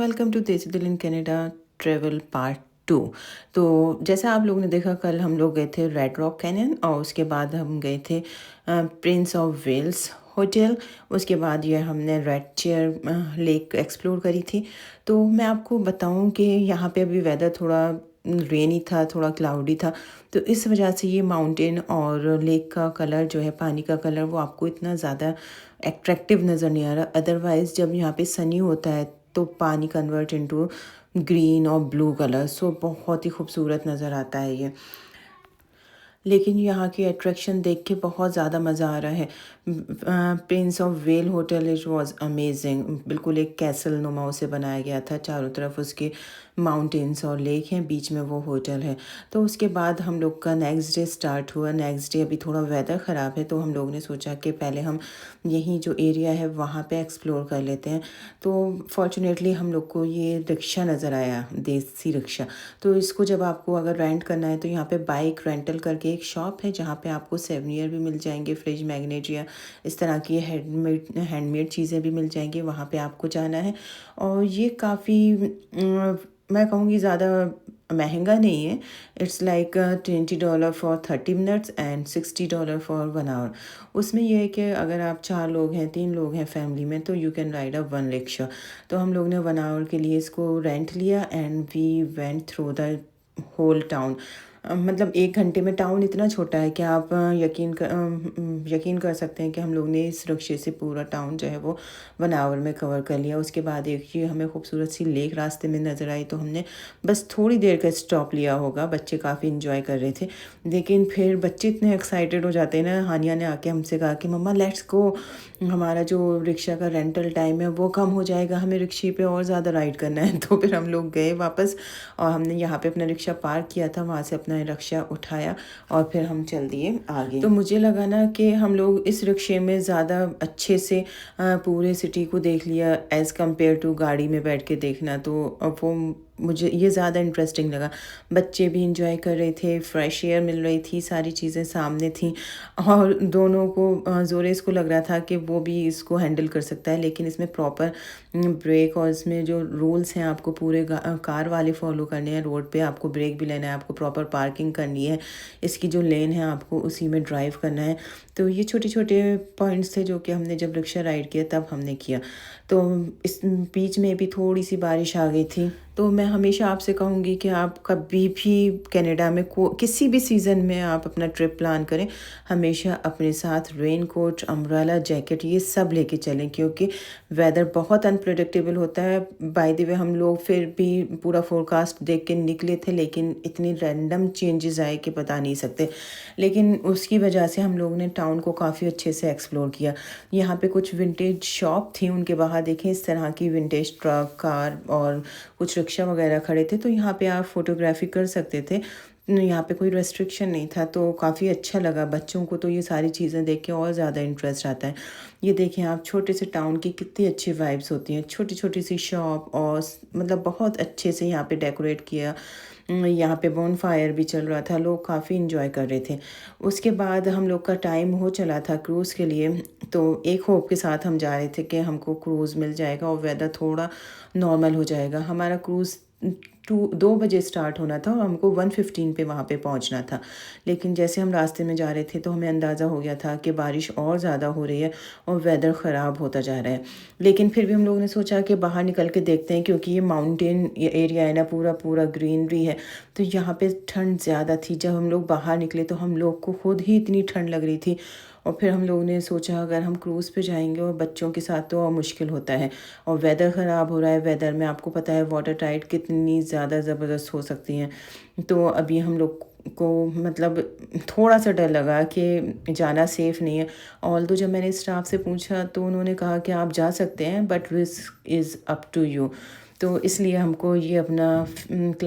Welcome to देसी दिल in Canada travel part 2। तो जैसा आप लोगों ने देखा, कल हम लोग गए थे रेड रॉक कैनियन और उसके बाद हम गए थे प्रिंस ऑफ वेल्स होटल। उसके बाद ये हमने रेड चेयर लेक एक्सप्लोर करी थी। तो मैं आपको बताऊं कि यहाँ पे अभी वेदर थोड़ा रेनी था, थोड़ा क्लाउडी था। तो इस वजह से ये माउंटेन और लेक का कलर जो है, पानी का कलर, वो आपको इतना ज़्यादा एट्रैक्टिव नज़र नहीं आ रहा। अदरवाइज़ जब यहाँ पे सनी होता है तो पानी कन्वर्ट इनटू ग्रीन और ब्लू कलर, सो बहुत ही खूबसूरत नज़र आता है ये। लेकिन यहाँ की अट्रैक्शन देख के बहुत ज़्यादा मज़ा आ रहा है। Prince of well hotel it was amazing. बिल्कुल एक कैसल नुमा उसे बनाया गया था। चारों तरफ उसके माउंटेन्स और लेक हैं, बीच में वो होटल है। तो उसके बाद हम लोग का नेक्स्ट डे स्टार्ट हुआ। नेक्स्ट डे अभी थोड़ा वेदर ख़राब है तो हम लोग ने सोचा कि पहले हम यही जो एरिया है वहाँ पे एक्सप्लोर कर लेते हैं। तो फॉर्चुनेटली हम लोग को ये रिक्शा नज़र आया, देसी रिक्शा। तो इसको जब आपको अगर रेंट करना है तो यहाँ पे बाइक रेंटल करके एक शॉप है जहाँ पे आपको सेवनियर भी मिल जाएंगे, फ्रिज मैग्नेट या इस तरह की हैंडमेड चीज़ें भी मिल जाएंगी। वहाँ पे आपको जाना है और ये काफ़ी मैं कहूँगी ज़्यादा महंगा नहीं है। It's like $20 for 30 minutes and $60 for 1 hour. उसमें यह है कि अगर आप 4 लोग हैं, 3 लोग हैं फैमिली में, तो you can ride a one rickshaw. तो हम लोग ने 1 आवर के लिए इसको रेंट लिया and we went through the whole town. मतलब 1 घंटे में टाउन इतना छोटा है कि आप यकीन कर सकते हैं कि हम लोग ने इस रिक्शे से पूरा टाउन जो है वो 1 आवर में कवर कर लिया। उसके बाद एक ये हमें खूबसूरत सी लेक रास्ते में नज़र आई तो हमने बस थोड़ी देर का स्टॉप लिया होगा। बच्चे काफ़ी इंजॉय कर रहे थे, लेकिन फिर बच्चे इतने एक्साइटेड हो जाते हैं ना। हानिया ने आके हमसे कहा कि मम्मा लेट्स गो, हमारा जो रिक्शा का रेंटल टाइम है वो कम हो जाएगा, हमें रिक्शे पे और ज़्यादा राइड करना है। तो फिर हम लोग गए वापस और हमने यहाँ पे अपना रिक्शा पार्क किया था, वहाँ से अपना रिक्शा उठाया और फिर हम चल दिए आगे। तो मुझे लगा ना कि हम लोग इस रिक्शे में ज़्यादा अच्छे से पूरे सिटी को देख लिया एज़ कम्पेयर टू गाड़ी में बैठ के देखना। तो वो मुझे ये ज़्यादा इंटरेस्टिंग लगा। बच्चे भी इंजॉय कर रहे थे, फ्रेश एयर मिल रही थी, सारी चीज़ें सामने थी और दोनों को जोरेस को लग रहा था कि वो भी इसको हैंडल कर सकता है। लेकिन इसमें प्रॉपर ब्रेक और इसमें जो रूल्स हैं आपको पूरे कार वाले फॉलो करने हैं। रोड पे आपको ब्रेक भी लेना है, आपको प्रॉपर पार्किंग करनी है, इसकी जो लेन है आपको उसी में ड्राइव करना है। तो ये छोटे छोटे पॉइंट्स थे जो कि हमने जब रिक्शा राइड किया तब हमने किया। तो इस बीच में भी थोड़ी सी बारिश आ गई थी। तो मैं हमेशा आपसे कहूँगी कि आप कभी भी कनाडा में किसी भी सीज़न में आप अपना ट्रिप प्लान करें, हमेशा अपने साथ रेन कोट, अम्ब्रेला, जैकेट ये सब लेके चलें, क्योंकि वेदर बहुत अनप्रेडिक्टेबल होता है। बाय द वे हम लोग फिर भी पूरा फोरकास्ट देख के निकले थे, लेकिन इतनी रैंडम चेंजेस आए कि बता नहीं सकते। लेकिन उसकी वजह से हम लोगों ने टाउन को काफ़ी अच्छे से एक्सप्लोर किया। यहाँ पे कुछ विंटेज शॉप थी, उनके बाहर देखें इस तरह की विंटेज ट्रक, कार और कुछ रिक्शा वगैरह खड़े थे। तो यहाँ पे आप फोटोग्राफी कर सकते थे, यहाँ पे कोई रेस्ट्रिक्शन नहीं था। तो काफ़ी अच्छा लगा। बच्चों को तो ये सारी चीज़ें देख के और ज़्यादा इंटरेस्ट आता है। ये देखें आप, छोटे से टाउन की कितनी अच्छी वाइब्स होती हैं। छोटी छोटी सी शॉप और मतलब बहुत अच्छे से यहाँ पे डेकोरेट किया। यहाँ पे बोन फायर भी चल रहा था, लोग काफ़ी इंजॉय कर रहे थे। उसके बाद हम लोग का टाइम हो चला था क्रूज़ के लिए। तो एक होप के साथ हम जा रहे थे कि हमको क्रूज़ मिल जाएगा और वेदर थोड़ा नॉर्मल हो जाएगा। हमारा क्रूज़ 2 बजे स्टार्ट होना था और हमको 1:15 पे वहाँ पे पहुँचना था। लेकिन जैसे हम रास्ते में जा रहे थे तो हमें अंदाज़ा हो गया था कि बारिश और ज़्यादा हो रही है और वेदर ख़राब होता जा रहा है। लेकिन फिर भी हम लोगों ने सोचा कि बाहर निकल के देखते हैं, क्योंकि ये माउंटेन एरिया है ना, पूरा पूरा ग्रीनरी है। तो यहाँ पे ठंड ज़्यादा थी। जब हम लोग बाहर निकले तो हम लोग को खुद ही इतनी ठंड लग रही थी। और फिर हम लोगों ने सोचा अगर हम क्रूज़ पे जाएंगे और बच्चों के साथ तो और मुश्किल होता है, और वेदर ख़राब हो रहा है। वेदर में आपको पता है वाटर टाइड कितनी ज़्यादा ज़बरदस्त हो सकती हैं। तो अभी हम लोग को मतलब थोड़ा सा डर लगा कि जाना सेफ़ नहीं है। ऑल्दो जब मैंने स्टाफ से पूछा तो उन्होंने कहा कि आप जा सकते हैं, but risk is up to you. तो इसलिए हमको ये अपना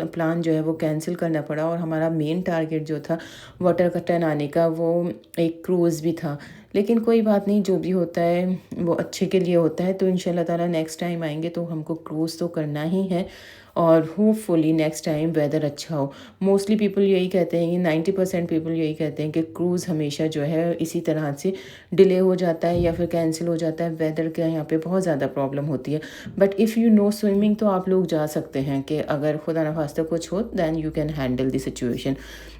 प्लान जो है वो कैंसिल करना पड़ा। और हमारा मेन टारगेट जो था वाटर कटन आने का, वो एक क्रूज़ भी था। लेकिन कोई बात नहीं, जो भी होता है वो अच्छे के लिए होता है। तो इंशाल्लाह ताला नेक्स्ट टाइम आएंगे तो हमको क्रूज़ तो करना ही है। और होपफुली नेक्स्ट टाइम वेदर अच्छा हो। मोस्टली पीपल यही कहते हैं कि 90% पीपल यही कहते हैं कि क्रूज़ हमेशा जो है इसी तरह से डिले हो जाता है या फिर कैंसिल हो जाता है। वेदर का यहाँ पे बहुत ज़्यादा प्रॉब्लम होती है। But if you know swimming तो आप लोग जा सकते हैं कि अगर खुदा न खास्ता कुछ हो then you can handle the situation.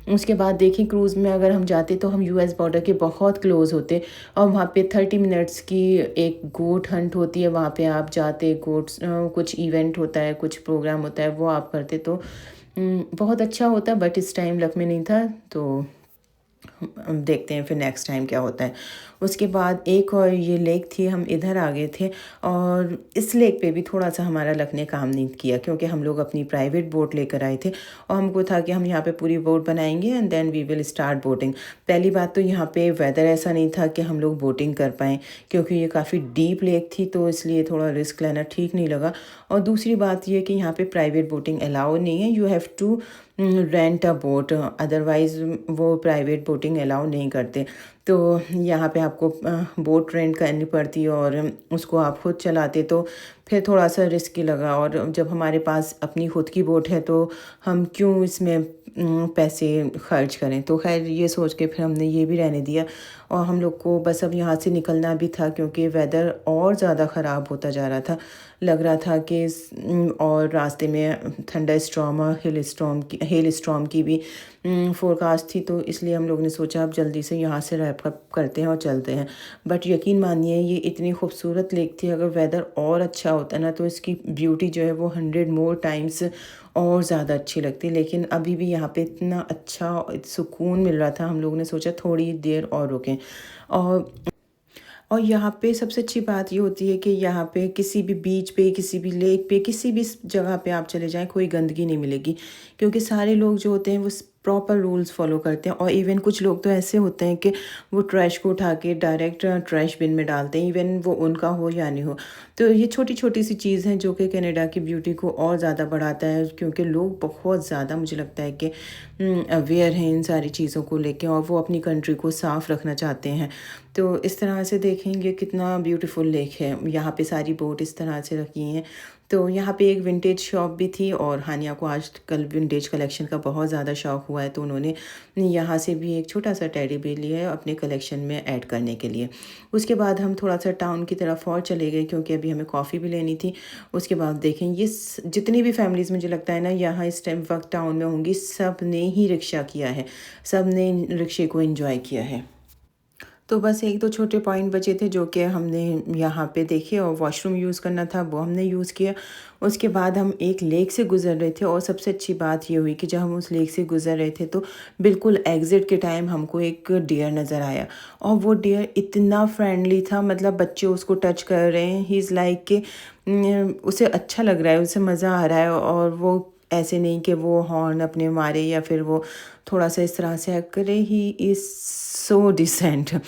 उसके बाद देखिए क्रूज़ में अगर हम जाते तो हम यूएस बॉर्डर के बहुत क्लोज़ होते और वहाँ पे 30 मिनट्स की एक गोट हंट होती है। वहाँ पे आप जाते गोट्स कुछ इवेंट होता है, कुछ प्रोग्राम होता है, वो आप करते तो बहुत अच्छा होता। बट इस टाइम लक में नहीं था, तो हम देखते हैं फिर नेक्स्ट टाइम क्या होता है। उसके बाद एक और ये लेक थी, हम इधर आ गए थे और इस लेक पे भी थोड़ा सा हमारा लक ने काम नहीं किया क्योंकि हम लोग अपनी प्राइवेट बोट लेकर आए थे और हमको था कि हम यहाँ पे पूरी बोट बनाएंगे and then we will start boating. पहली बात तो यहाँ पे वेदर ऐसा नहीं था कि हम लोग बोटिंग कर पाएँ क्योंकि ये काफ़ी डीप लेक थी, तो इसलिए थोड़ा रिस्क लेना ठीक नहीं लगा। और दूसरी बात ये कि यहाँ पे प्राइवेट बोटिंग अलाउ नहीं है, you have to rent a boat, otherwise वो प्राइवेट बोटिंग अलाउ नहीं करते। तो यहाँ पे आपको बोट रेंट करनी पड़ती और उसको आप खुद चलाते, तो फिर थोड़ा सा रिस्की लगा। और जब हमारे पास अपनी खुद की बोट है तो हम क्यों इसमें पैसे खर्च करें। तो खैर ये सोच के फिर हमने ये भी रहने दिया और हम लोग को बस अब यहाँ से निकलना भी था क्योंकि वेदर और ज़्यादा ख़राब होता जा रहा था। लग रहा था कि और रास्ते में थंडर स्टॉर्म और हेल स्टॉर्म की भी फोरकास्ट थी, तो इसलिए हम लोग ने सोचा अब जल्दी से यहाँ से रैप अप करते हैं और चलते हैं। बट यकीन मानिए ये इतनी खूबसूरत लेक थी, अगर वेदर और अच्छा होता ना तो इसकी ब्यूटी जो है वो 100 मोर टाइम्स और ज़्यादा अच्छी लगती। लेकिन अभी भी यहाँ पे इतना अच्छा सुकून मिल रहा था, हम लोग ने सोचा थोड़ी देर और रुकें। और यहाँ पे सबसे अच्छी बात ये होती है कि यहाँ पे किसी भी बीच पे, किसी भी लेक पे, किसी भी जगह पे आप चले जाएं कोई गंदगी नहीं मिलेगी क्योंकि सारे लोग जो होते हैं वो प्रॉपर रूल्स फॉलो करते हैं। और इवन कुछ लोग तो ऐसे होते हैं कि वो ट्रैश को उठा के डायरेक्ट ट्रैश बिन में डालते हैं, इवन वो उनका हो या नहीं हो। तो ये छोटी छोटी सी चीज़ हैं जो कि कनाडा की ब्यूटी को और ज़्यादा बढ़ाता है क्योंकि लोग बहुत ज़्यादा मुझे लगता है कि अवेयर हैं इन सारी चीज़ों को लेके और वो अपनी कंट्री को साफ़ रखना चाहते हैं। तो इस तरह से देखेंगे कितना ब्यूटीफुल लेक है। यहाँ पे सारी बोट इस तरह से रखी हैं। तो यहाँ पे एक विंटेज शॉप भी थी और हानिया को आजकल विंटेज कलेक्शन का बहुत ज़्यादा शौक़ हुआ है, तो उन्होंने यहाँ से भी एक छोटा सा टेडी बेयर लिया है अपने कलेक्शन में ऐड करने के लिए। उसके बाद हम थोड़ा सा टाउन की तरफ और चले गए क्योंकि अभी हमें कॉफ़ी भी लेनी थी। उसके बाद देखें ये जितनी भी फैमिलीज़ मुझे लगता है ना यहाँ इस टाइम वक्त टाउन में होंगी, सब ने ही रिक्शा किया है, सब ने रिक्शे को एंजॉय किया है। तो बस एक दो छोटे पॉइंट बचे थे जो कि हमने यहाँ पे देखे और वॉशरूम यूज़ करना था वो हमने यूज़ किया। उसके बाद हम एक लेक से गुज़र रहे थे और सबसे अच्छी बात ये हुई कि जब हम उस लेक से गुज़र रहे थे तो बिल्कुल एग्ज़िट के टाइम हमको एक डियर नज़र आया और वो डियर इतना फ्रेंडली था, मतलब बच्चे उसको टच कर रहे हैं, ही इज़ लाइक कि उसे अच्छा लग रहा है, उसे मज़ा आ रहा है। और वो ऐसे नहीं कि वो हॉर्न अपने मारे या फिर वो थोड़ा सा इस तरह से एक्ट करे, ही इज़ सो डिसेंट।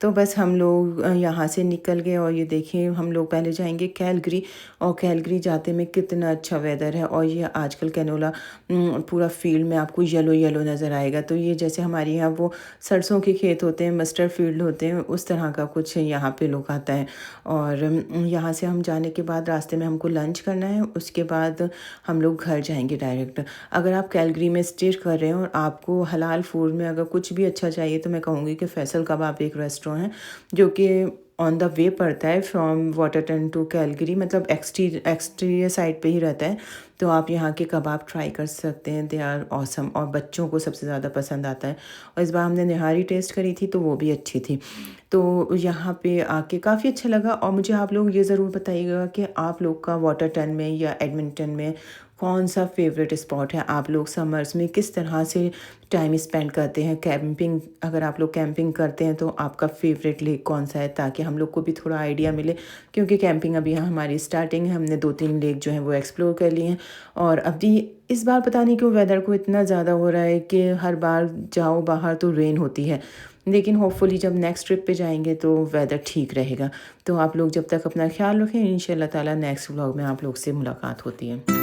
तो बस हम लोग यहाँ से निकल गए और ये देखिए हम लोग पहले जाएंगे कैलगरी और कैलगरी जाते में कितना अच्छा वेदर है और ये आजकल कैनोला पूरा फील्ड में आपको येलो येलो नज़र आएगा। तो ये जैसे हमारे यहाँ वो सरसों के खेत होते हैं, मस्टर्ड फील्ड होते हैं, उस तरह का कुछ यहाँ पे लोग आता है। और यहाँ से हम जाने के बाद रास्ते में हमको लंच करना है, उसके बाद हम लोग घर जाएंगे डायरेक्ट। अगर आप कैलगरी में स्टे कर रहे हैं और आपको हलाल फूड में अगर कुछ भी अच्छा चाहिए तो मैं कहूँगी कि फैसल कबाब एक रेस्टोरेंट है जो कि ऑन द वे पड़ता है फ्रॉम वाटरटन टू कैलगरी, मतलब एक्सटीरियर साइड पे ही रहता है। तो आप यहाँ के कबाब ट्राई कर सकते हैं, दे आर ऑसम और बच्चों को सबसे ज़्यादा पसंद आता है। और इस बार हमने निहारी टेस्ट करी थी तो वो भी अच्छी थी। तो यहाँ पे आके काफ़ी अच्छा लगा। और मुझे आप लोग ये ज़रूर बताइएगा कि आप लोग का वाटरटन में या एडमिंटन में कौन सा फेवरेट स्पॉट है, आप लोग समर्स में किस तरह से टाइम स्पेंड करते हैं। कैंपिंग, अगर आप लोग कैंपिंग करते हैं तो आपका फेवरेट लेक कौन सा है, ताकि हम लोग को भी थोड़ा आइडिया मिले क्योंकि कैंपिंग अभी यहाँ हमारी स्टार्टिंग है। हमने 2-3 लेक जो हैं वो एक्सप्लोर कर लिए हैं और अभी इस बार पता नहीं क्यों वेदर को इतना ज़्यादा हो रहा है कि हर बार जाओ बाहर तो रेन होती है, लेकिन होपफुली जब नेक्स्ट ट्रिप पे जाएंगे तो वेदर ठीक रहेगा। तो आप लोग जब तक अपना ख्याल रखें, इंशाल्लाह ताला नेक्स्ट व्लॉग में आप लोग से मुलाकात होती है।